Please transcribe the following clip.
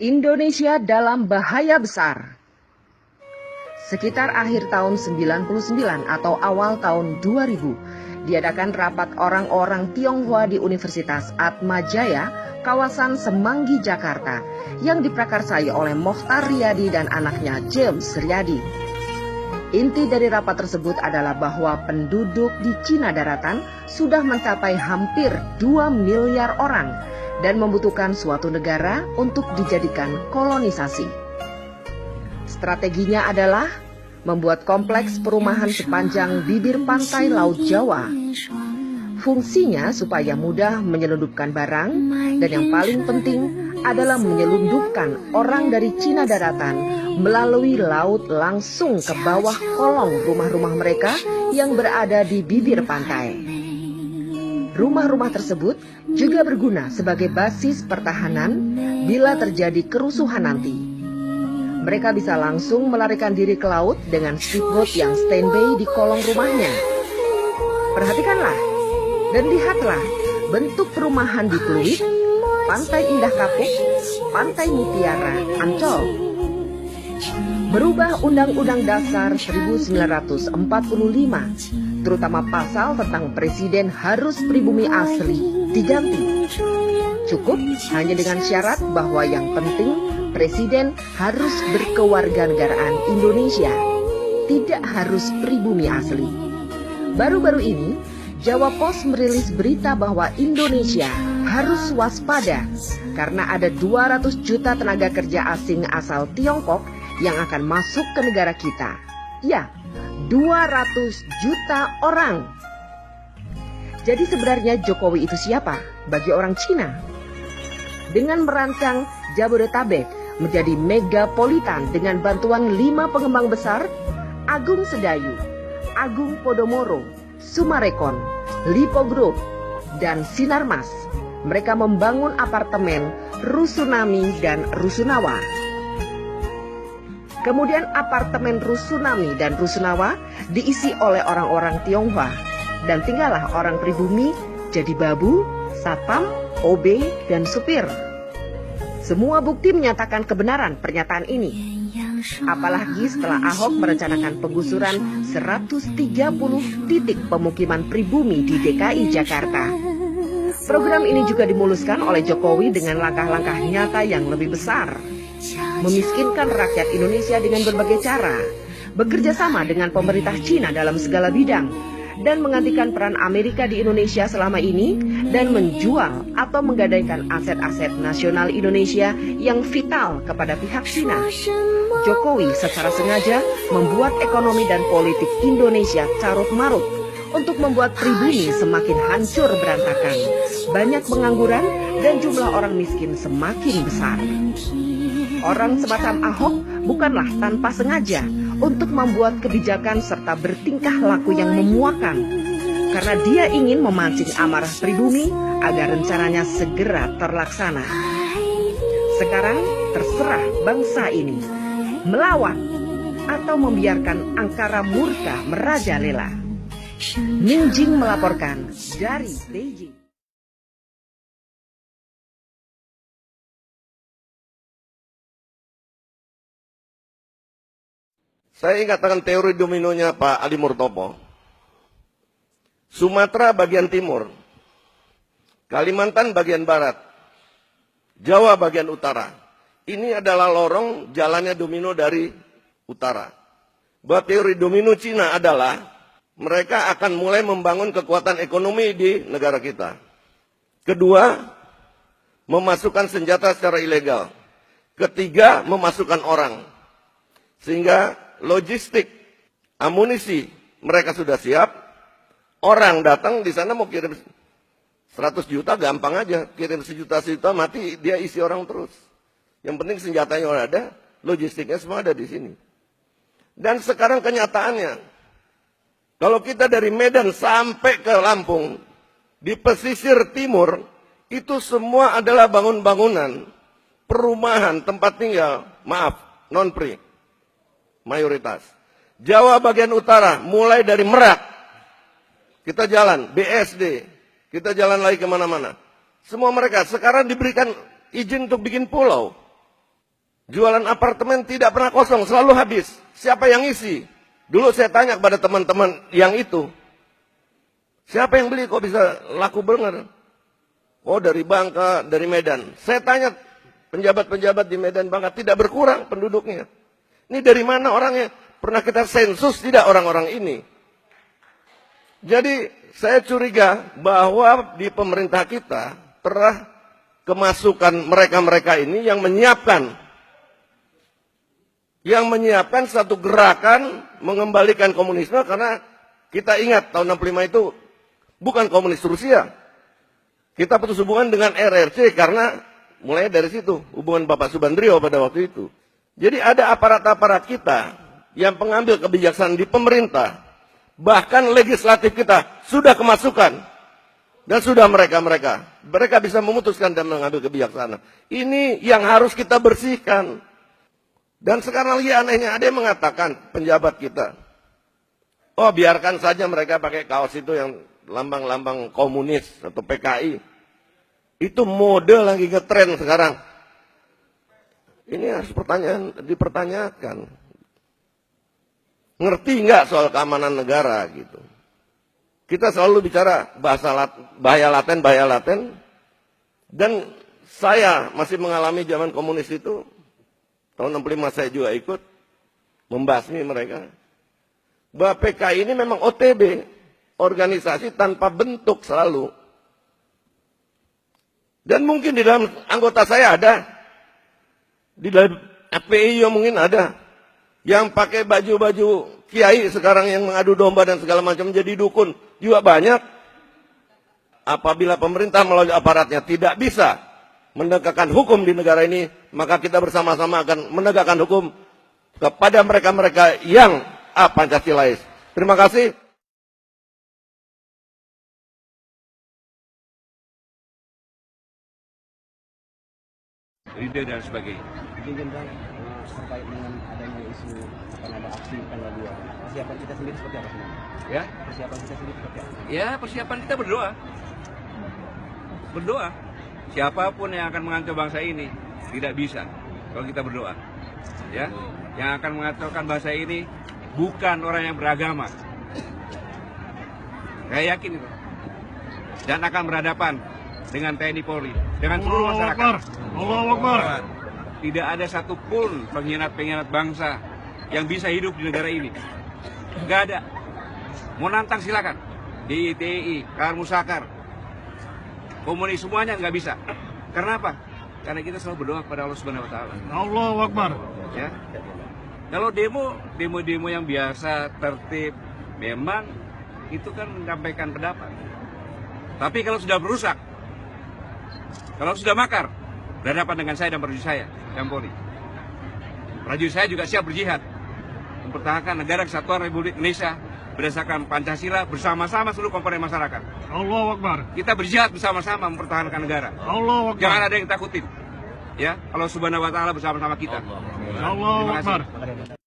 Indonesia dalam bahaya besar. Sekitar akhir tahun 99 atau awal tahun 2000, diadakan rapat orang-orang Tionghoa di Universitas Atmajaya, kawasan Semanggi, Jakarta, yang diprakarsai oleh Mokhtar Riyadi dan anaknya James Riyadi. Inti dari rapat tersebut adalah bahwa penduduk di Cina daratan sudah mencapai hampir 2 miliar orang dan membutuhkan suatu negara untuk dijadikan kolonisasi. Strateginya adalah membuat kompleks perumahan sepanjang bibir pantai Laut Jawa. Fungsinya supaya mudah menyelundupkan barang, dan yang paling penting adalah menyelundupkan orang dari Cina daratan melalui laut langsung ke bawah kolong rumah-rumah mereka yang berada di bibir pantai. Rumah-rumah tersebut juga berguna sebagai basis pertahanan bila terjadi kerusuhan nanti. Mereka bisa langsung melarikan diri ke laut dengan speedboat yang standby di kolong rumahnya. Perhatikanlah dan lihatlah bentuk perumahan di Pluit, Pantai Indah Kapuk, Pantai Mutiara, Ancol. Merubah Undang-Undang Dasar 1945, terutama pasal tentang presiden harus pribumi asli, diganti. Cukup hanya dengan syarat bahwa yang penting presiden harus berkewarganegaraan Indonesia, tidak harus pribumi asli. Baru-baru ini, Jawa Pos merilis berita bahwa Indonesia harus waspada karena ada 200 juta tenaga kerja asing asal Tiongkok yang akan masuk ke negara kita. Ya, 200 juta orang. Jadi sebenarnya Jokowi itu siapa bagi orang Cina? Dengan merancang Jabodetabek menjadi megapolitan dengan bantuan 5 pengembang besar, Agung Sedayu, Agung Podomoro, Sumarekon, Lipo Group, dan Sinarmas, mereka membangun apartemen Rusunami dan Rusunawa. Kemudian apartemen Rusunami dan Rusunawa diisi oleh orang-orang Tionghoa, dan tinggallah orang pribumi jadi babu, satpam, OB, dan supir. Semua bukti menyatakan kebenaran pernyataan ini. Apalagi setelah Ahok merencanakan penggusuran 130 titik pemukiman pribumi di DKI Jakarta. Program ini juga dimuluskan oleh Jokowi dengan langkah-langkah nyata yang lebih besar. Memiskinkan rakyat Indonesia dengan berbagai cara, bekerja sama dengan pemerintah Cina dalam segala bidang, dan menggantikan peran Amerika di Indonesia selama ini, dan menjual atau menggadaikan aset-aset nasional Indonesia yang vital kepada pihak Cina. Jokowi secara sengaja membuat ekonomi dan politik Indonesia carut-marut untuk membuat pribumi semakin hancur berantakan, banyak pengangguran, dan jumlah orang miskin semakin besar. Orang semacam Ahok bukanlah tanpa sengaja untuk membuat kebijakan serta bertingkah laku yang memuakan, karena dia ingin memancing amarah pribumi agar rencananya segera terlaksana. Sekarang terserah bangsa ini melawan atau membiarkan angkara murka merajalela. Minjing melaporkan dari Beijing. Saya katakan teori dominonya Pak Ali Murtopo. Sumatera bagian timur, Kalimantan bagian barat, Jawa bagian utara. Ini adalah lorong jalannya domino dari utara. Bahwa teori domino Cina adalah mereka akan mulai membangun kekuatan ekonomi di negara kita. Kedua, memasukkan senjata secara ilegal. Ketiga, memasukkan orang. Sehingga logistik, amunisi mereka sudah siap. Orang datang di sana mau kirim 100 juta gampang aja, kirim sejuta mati dia isi orang terus. Yang penting senjatanya udah ada, logistiknya semua ada di sini. Dan sekarang kenyataannya, kalau kita dari Medan sampai ke Lampung, di pesisir timur itu semua adalah bangunan-bangunan, perumahan, tempat tinggal, maaf, non-pri. Mayoritas. Jawa bagian utara, mulai dari Merak, kita jalan, BSD, kita jalan lagi kemana-mana. Semua mereka sekarang diberikan izin untuk bikin pulau. Jualan apartemen tidak pernah kosong, selalu habis. Siapa yang isi? Dulu saya tanya kepada teman-teman yang itu, siapa yang beli kok bisa laku bener? Oh, dari Bangka, dari Medan. Saya tanya penjabat-penjabat di Medan, Bangka, tidak berkurang penduduknya. Ini dari mana orangnya? Pernah kita sensus tidak orang-orang ini? Jadi saya curiga bahwa di pemerintah kita pernah kemasukan mereka-mereka ini yang menyiapkan satu gerakan mengembalikan komunisme, karena kita ingat tahun 65 itu bukan komunis Rusia. Kita putus hubungan dengan RRC karena mulai dari situ hubungan Bapak Subandrio pada waktu itu. Jadi ada aparat-aparat kita yang pengambil kebijaksanaan di pemerintah, bahkan legislatif kita sudah kemasukan dan sudah mereka bisa memutuskan dan mengambil kebijaksanaan. Ini yang harus kita bersihkan. Dan sekarang lagi anehnya ada yang mengatakan penjabat kita, oh biarkan saja mereka pakai kaos itu yang lambang-lambang komunis atau PKI. Itu mode lagi ngetren sekarang. Ini harus dipertanyakan. Ngerti nggak soal keamanan negara gitu? Kita selalu bicara bahaya laten. Dan saya masih mengalami zaman komunis itu. Tahun 65 saya juga ikut membasmi mereka. Bahwa PKI ini memang OTB, organisasi tanpa bentuk selalu. Dan mungkin di dalam anggota saya ada, di dalam FPI mungkin ada, yang pakai baju-baju kiai sekarang yang mengadu domba dan segala macam jadi dukun, juga banyak. Apabila pemerintah melalui aparatnya tidak bisa menegakkan hukum di negara ini, maka kita bersama-sama akan menegakkan hukum kepada mereka-mereka yang Pancasilais. Terima kasih. Ide dan sebagainya. Izin Bang, terkait dengan adanya isu akan ada aksi tanggal 2. Persiapan kita sendiri seperti apa sebenarnya? Ya, Persiapan kita sendiri seperti apa? ya persiapan kita berdoa. Berdoa. Siapapun yang akan mengacau bangsa ini tidak bisa kalau kita berdoa. Ya, yang akan mengacaukan bangsa ini bukan orang yang beragama. Saya yakin itu. Dan akan berhadapan dengan TNI Polri, dengan seluruh masyarakat. Allahu Akbar. Tidak ada satupun pengkhianat-pengkhianat bangsa yang bisa hidup di negara ini. Nggak ada. Mau nantang silakan. DITI, Kahar Musakar, komunis semuanya nggak bisa. Karena apa? Karena kita selalu berdoa kepada Allah Subhanahu Wa Taala. Allahu Akbar. Ya. Kalau demo yang biasa, tertib, memang itu kan menyampaikan pendapat. Tapi kalau sudah berusak, kalau sudah makar, berhadapan dengan saya dan prajurit saya, dan Polri. Prajurit saya juga siap berjihad, mempertahankan negara kesatuan Republik Indonesia berdasarkan Pancasila bersama-sama seluruh komponen masyarakat. Allahu Akbar. Kita berjihad bersama-sama mempertahankan negara. Allahu Akbar. Jangan ada yang takutin. Ya, Allah Subhanahu Wa Taala bersama-sama kita. Allahu Terima kasih. Akbar.